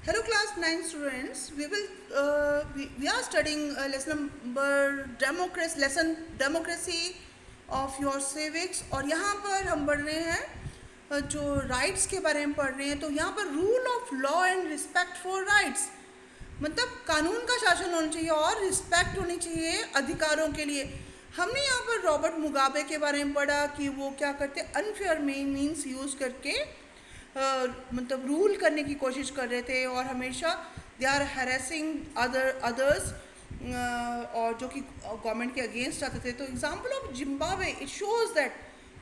Hello class 9 students. We are studying lesson number democracy lesson democracy of your civics और यहाँ पर हम पढ़ रहे हैं जो राइट्स के बारे में पढ़ रहे हैं। तो यहाँ पर rule of law and respect for rights, मतलब कानून का शासन होना चाहिए और रिस्पेक्ट होनी चाहिए अधिकारों के लिए। हमने यहाँ पर रॉबर्ट मुगाबे के बारे में पढ़ा कि वो क्या करते, अनफेयर मीन्स यूज़ करके मतलब रूल करने की कोशिश कर रहे थे और हमेशा दे आर हैरेसिंग अदर्स और जो कि गवर्नमेंट के अगेंस्ट जाते थे। तो example of Zimbabwe, it shows that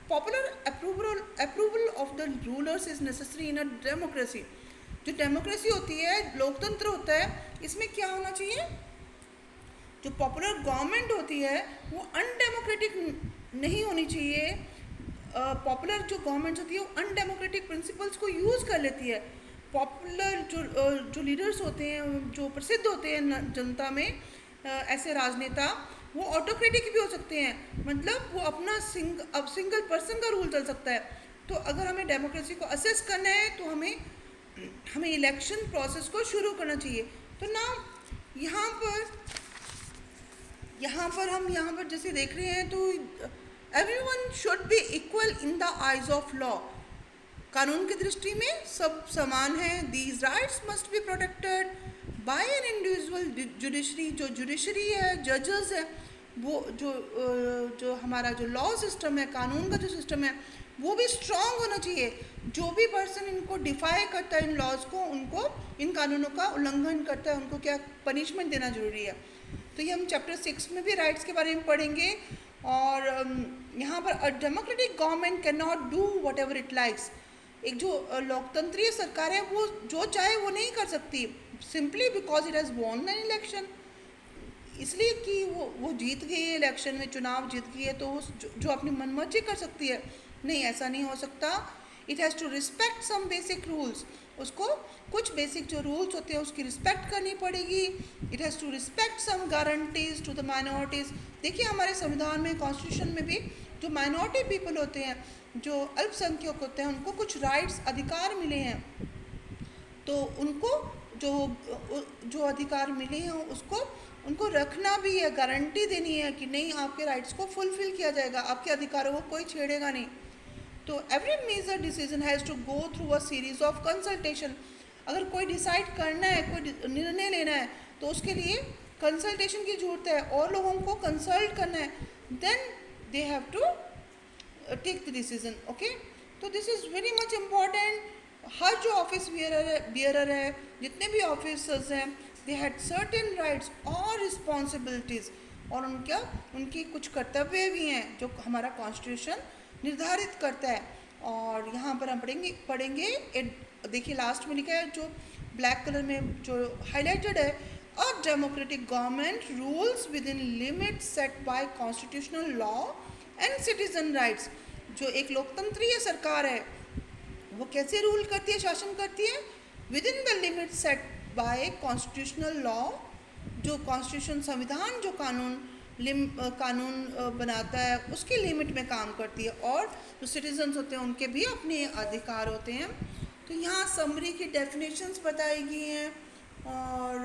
popular approval of the rulers is necessary in a democracy. जो डेमोक्रेसी होती है, लोकतंत्र होता है, इसमें क्या होना चाहिए, जो पॉपुलर गवर्नमेंट होती है वो अनडेमोक्रेटिक नहीं होनी चाहिए। पॉपुलर जो गवर्नमेंट होती है वो अनडेमोक्रेटिक प्रिंसिपल्स को यूज़ कर लेती है। पॉपुलर जो लीडर्स होते हैं, जो प्रसिद्ध होते हैं जनता में, ऐसे राजनेता, वो ऑटोक्रेटिक भी हो सकते हैं, मतलब वो अपना सिंगल पर्सन का रूल चल सकता है। तो अगर हमें डेमोक्रेसी को असेस करना है तो हमें इलेक्शन प्रोसेस को शुरू करना चाहिए। तो ना हम यहाँ पर जैसे देख रहे हैं, तो everyone should be equal in the eyes of law. कानून की दृष्टि में सब समान हैं। These rights must be protected by an individual judiciary. जो जुडिशरी है, जजेस है, वो जो हमारा जो लॉ सिस्टम है, कानून का जो सिस्टम है, वो भी स्ट्रांग होना चाहिए। जो भी पर्सन इनको डिफाई करता है, इन लॉज को, उनको इन कानूनों का उल्लंघन करता है, उनको क्या पनिशमेंट देना जरूरी है। तो ये हम चैप्टर 6 में भी राइट्स के बारे में पढ़ेंगे। और यहाँ पर अ democratic government can not do what ever it likes. एक जो लोकतंत्रीय सरकार है, वो जो चाहे वो नहीं कर सकती, simply because it has won an election. इसलिए कि वो जीत गई है इलेक्शन में, चुनाव जीत गई है, तो वो जो अपनी मनमर्जी कर सकती है। नहीं, ऐसा नहीं हो सकता। It has to respect some basic rules. उसको कुछ बेसिक जो रूल्स होते हैं उसकी रिस्पेक्ट करनी पड़ेगी। It has to respect some guarantees to the minorities. देखिए हमारे संविधान में, कॉन्स्टिट्यूशन में भी जो माइनॉरिटी पीपल होते हैं, जो अल्पसंख्यक होते हैं, उनको कुछ राइट्स, अधिकार मिले हैं। तो उनको जो अधिकार मिले हैं उसको उनको रखना भी है, गारंटी देनी है कि नहीं, आपके राइट्स को फुलफिल किया जाएगा, आपके अधिकारों को कोई छेड़ेगा नहीं। तो every major decision has to go through a series of consultation. अगर कोई डिसाइड करना है, कोई निर्णय लेना है, तो उसके लिए कंसल्टेशन की जरूरत है और लोगों को कंसल्ट करना है। Then they have to take the decision. Okay, तो this is very much important. हर जो ऑफिस बियरर है, जितने भी ऑफिसर्स हैं, दे हैड सर्टेन राइट्स और रिस्पॉन्सिबिलिटीज़, और उनकी कुछ कर्तव्य भी हैं जो हमारा कॉन्स्टिट्यूशन निर्धारित करता है। और यहाँ पर हम पढ़ेंगे देखिए लास्ट में लिखा है, जो ब्लैक कलर में जो हाईलाइटेड है, a democratic government rules within limit set by constitutional law and citizen rights. जो एक लोकतंत्रीय सरकार है, वो कैसे रूल करती है, शासन करती है, within the limit set by constitutional law. जो कॉन्स्टिट्यूशन, संविधान जो कानून बनाता है, उसकी लिमिट में काम करती है। और जो सिटीजन्स होते हैं उनके भी अपने अधिकार होते हैं। तो यहाँ समरी की डेफिनेशंस बताई गई हैं। और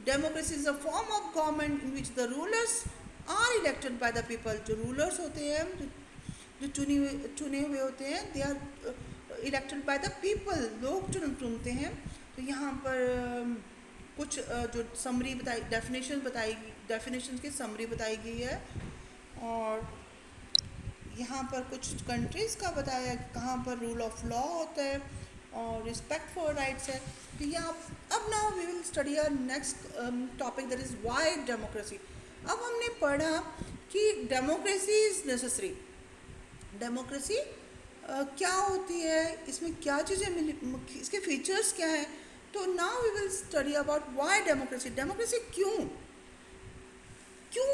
democracy is a form of government in which the rulers are elected by the people. जो रूलर्स होते हैं, जो चुने हुए होते हैं, they are elected by the people, लोग चुनते हैं। तो यहाँ पर कुछ जो समरी बताई, डेफिनेशन की समरी बताई गई है। और यहाँ पर कुछ कंट्रीज़ का बताया कि कहाँ पर रूल ऑफ लॉ होता है और रिस्पेक्ट फॉर राइट्स है। तो यहाँ अब now we will study our next topic, that is why democracy. अब हमने पढ़ा कि डेमोक्रेसी इज़ नेसेसरी। डेमोक्रेसी क्या होती है, इसमें क्या चीज़ें मिली, इसके फीचर्स क्या हैं। तो now we will study about why democracy. Democracy क्यों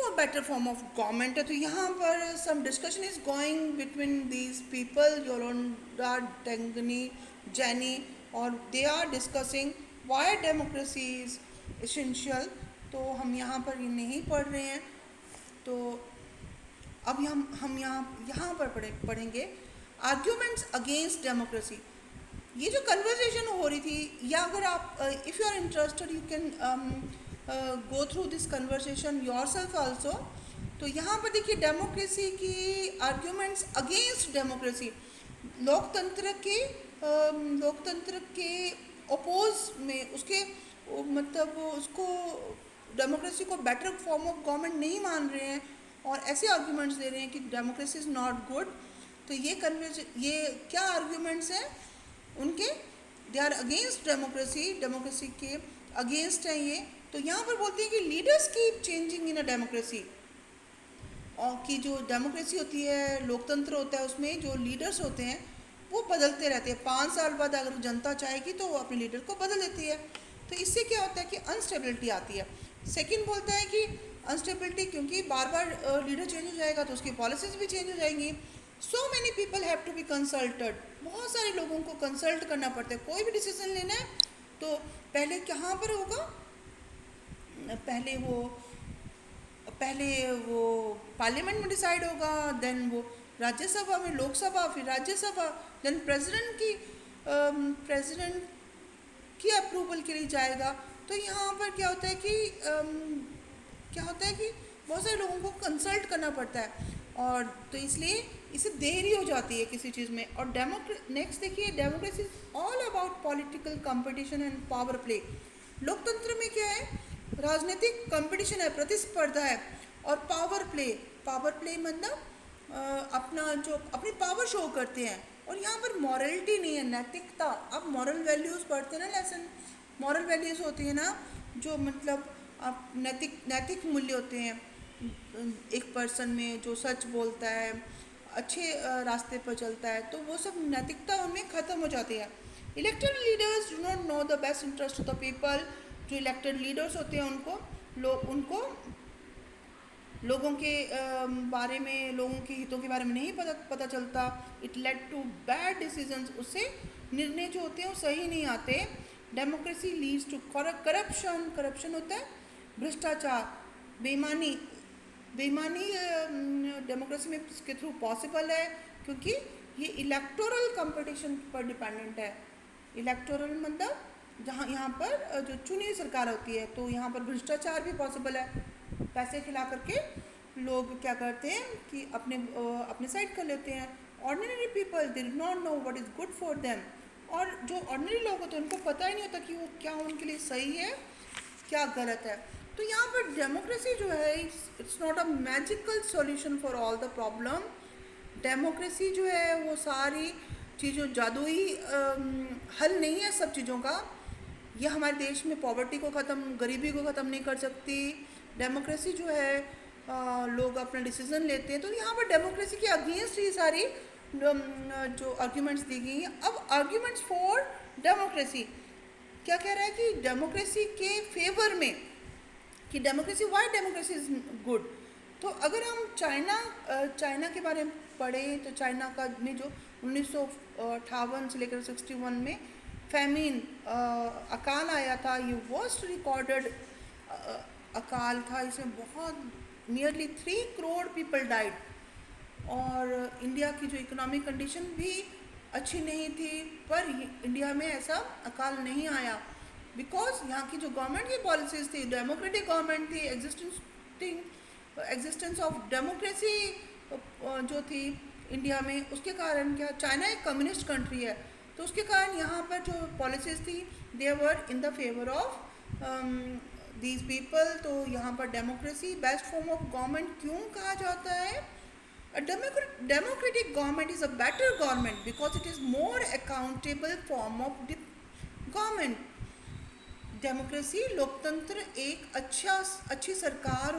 a better form of government है। तो यहाँ पर some discussion is going between these people, Yolanda टेंगनी जैनी, और they are discussing why democracy is essential. तो हम यहाँ पर ये नहीं पढ़ रहे हैं। तो अब हम यहाँ पर पढ़ेंगे आर्ग्यूमेंट्स अगेंस्ट डेमोक्रेसी। ये जो कन्वर्सेशन हो रही थी, या अगर आप if you are interested you can go through this conversation yourself also. तो यहाँ पर देखिए डेमोक्रेसी की आर्ग्यूमेंट्स अगेंस्ट डेमोक्रेसी, लोकतंत्र के लोकतंत्र के अपोज में उसके मतलब उसको डेमोक्रेसी को बेटर फॉर्म ऑफ गवर्नमेंट नहीं मान रहे हैं और ऐसे आर्ग्यूमेंट्स दे रहे हैं कि डेमोक्रेसी इज़ नॉट गुड। तो ये क्या आर्ग्यूमेंट्स हैं उनके, they are against democracy, democracy के अगेंस्ट हैं ये। तो यहाँ पर बोलते हैं कि leaders keep changing in a democracy, और कि जो डेमोक्रेसी होती है, लोकतंत्र होता है, उसमें जो लीडर्स होते हैं वो बदलते रहते हैं। 5 साल बाद अगर जनता चाहेगी तो वो अपने लीडर को बदल देती है। तो इससे क्या होता है कि अनस्टेबिलिटी आती है। सेकंड बोलता है कि अनस्टेबिलिटी, क्योंकि बार बार लीडर चेंज हो जाएगा तो उसकी पॉलिसीज भी चेंज हो जाएंगी। So many people have to be consulted, बहुत सारे लोगों को कंसल्ट करना पड़ता है। कोई भी डिसीजन लेना है तो पहले कहाँ पर होगा, पहले वो पार्लियामेंट में डिसाइड होगा, देन वो राज्यसभा में, लोकसभा, फिर राज्यसभा, देन प्रेसिडेंट की अप्रूवल के लिए जाएगा। तो यहाँ पर क्या होता है कि बहुत सारे लोगों को कंसल्ट करना पड़ता है, और तो इसलिए इसे देरी हो जाती है किसी चीज़ में। और नेक्स्ट देखिए, democracy is all about political competition and power play. लोकतंत्र में क्या है, राजनीतिक कंपटीशन है, प्रतिस्पर्धा है, और पावर प्ले मतलब अपनी पावर शो करते हैं। और यहाँ पर मॉरलिटी नहीं है, नैतिकता। आप मॉरल वैल्यूज़ पढ़ते हैं ना, लेसन मॉरल वैल्यूज़ होती है ना, जो मतलब आप नैतिक मूल्य होते हैं एक पर्सन में, जो सच बोलता है, अच्छे रास्ते पर चलता है, तो वो सब नैतिकता उनमें ख़त्म हो जाती है। Elected leaders do not know the best interest of the people. जो इलेक्टेड लीडर्स होते हैं उनको लोगों के बारे में, लोगों के हितों के बारे में नहीं पता चलता। It led to bad decisions, उससे निर्णय जो होते हैं वो सही नहीं आते। डेमोक्रेसी लीड्स टू करप्शन होता है भ्रष्टाचार, बेईमानी। डेमोक्रेसी में इसके थ्रू पॉसिबल है, क्योंकि ये इलेक्टोरल कंपटीशन पर डिपेंडेंट है। इलेक्टोरल मतलब जहाँ यहाँ पर जो चुनी हुई सरकार होती है, तो यहाँ पर भ्रष्टाचार भी पॉसिबल है। पैसे खिला करके लोग क्या करते हैं कि अपने साइड कर लेते हैं। Ordinary people they do not know what is good for them. और जो ऑर्डिनरी लोग होते हैं उनको पता ही नहीं होता कि वो क्या उनके लिए सही है, क्या गलत है। तो यहाँ पर डेमोक्रेसी जो है, it's not a magical solution for all the problem. Democracy जो है वो सारी चीज़ों जादुई हल नहीं है सब चीज़ों का। ये हमारे देश में पॉवर्टी को ख़त्म, गरीबी को ख़त्म नहीं कर सकती। डेमोक्रेसी जो है लोग अपना डिसीजन लेते हैं। तो यहाँ पर डेमोक्रेसी के अगेंस्ट ये सारी जो आर्ग्यूमेंट्स दी गई हैं। अब आर्ग्यूमेंट्स फॉर डेमोक्रेसी क्या कह रहा है कि डेमोक्रेसी के फेवर में, कि democracy, Y democracy is good. तो अगर हम चाइना के बारे में पढ़ें तो चाइना का में जो 1958 से लेकर 61 में फैमिन अकाल आया था, ये वर्स्ट रिकॉर्डेड अकाल था। इसमें बहुत नियरली 3 करोड़ पीपल डाइड। और इंडिया की जो इकोनॉमिक कंडीशन भी अच्छी नहीं थी, पर इंडिया में ऐसा अकाल नहीं आया, बिकॉज यहाँ की जो गवर्नमेंट की पॉलिसीज़ थी, डेमोक्रेटिक गवर्नमेंट थी, एग्जिस्टेंस ऑफ डेमोक्रेसी जो थी इंडिया में, उसके कारण क्या, चाइना एक कम्युनिस्ट कंट्री है, तो उसके कारण यहाँ पर जो पॉलिसीज़ थी they were in the favour of these people. तो यहाँ पर democracy best form of government क्यों कहा जाता है? A democratic government is a better government because it is more accountable form of government. Democracy, लोकतंत्र एक अच्छी सरकार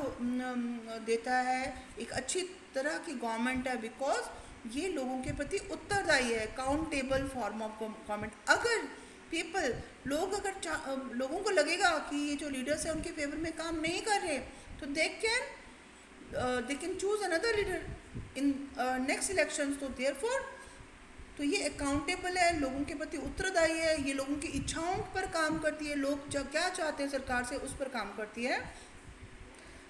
देता है, एक अच्छी तरह की गवर्नमेंट है, बिकॉज ये लोगों के प्रति उत्तरदायी है, अकाउंटेबल फॉर्म ऑफ गवर्नमेंट। अगर लोगों को लगेगा कि ये जो लीडर्स हैं उनके फेवर में काम नहीं कर रहे, तो they can choose another leader in next election. तो देयरफॉर तो ये अकाउंटेबल है, लोगों के प्रति उत्तरदायी है, ये लोगों की इच्छाओं पर काम करती है, लोग क्या चाहते हैं सरकार से उस पर काम करती है।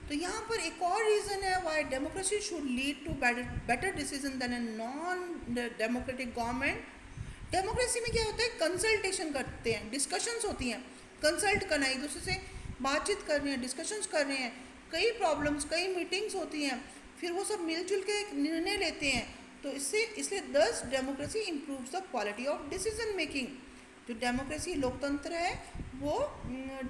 तो यहाँ पर एक और रीज़न है why democracy should lead to better decision than a non democratic government. Democracy में क्या होता है, कंसल्टेशन करते हैं, डिस्कशंस होती हैं, कंसल्ट करना, एक दूसरे से बातचीत कर रहे हैं, डिस्कशंस कर रहे हैं, कई प्रॉब्लम्स, कई मीटिंग्स होती हैं, फिर वो सब मिलजुल के एक निर्णय लेते हैं। तो इसलिए दस democracy improves the quality of decision making. जो डेमोक्रेसी लोकतंत्र है वो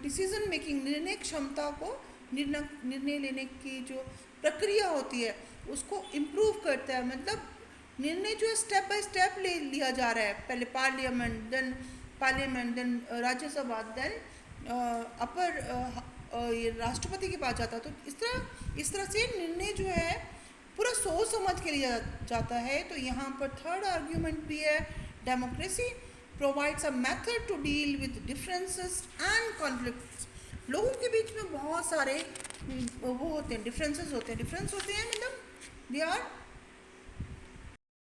डिसीजन मेकिंग, निर्णय क्षमता को, निर्णय लेने की जो प्रक्रिया होती है उसको इम्प्रूव करता है। मतलब निर्णय जो है स्टेप बाय स्टेप ले लिया जा रहा है, पहले पार्लियामेंट देन राज्यसभा, देन अपर ये राष्ट्रपति के पास जाता है। तो इस तरह से निर्णय जो है पूरा सोच समझ के लिया जाता है। तो यहाँ पर थर्ड आर्ग्यूमेंट भी है, democracy provides a method to deal with differences and conflicts. लोगों के बीच में बहुत सारे वो होते हैं, डिफरेंस होते हैं, मतलब दे आर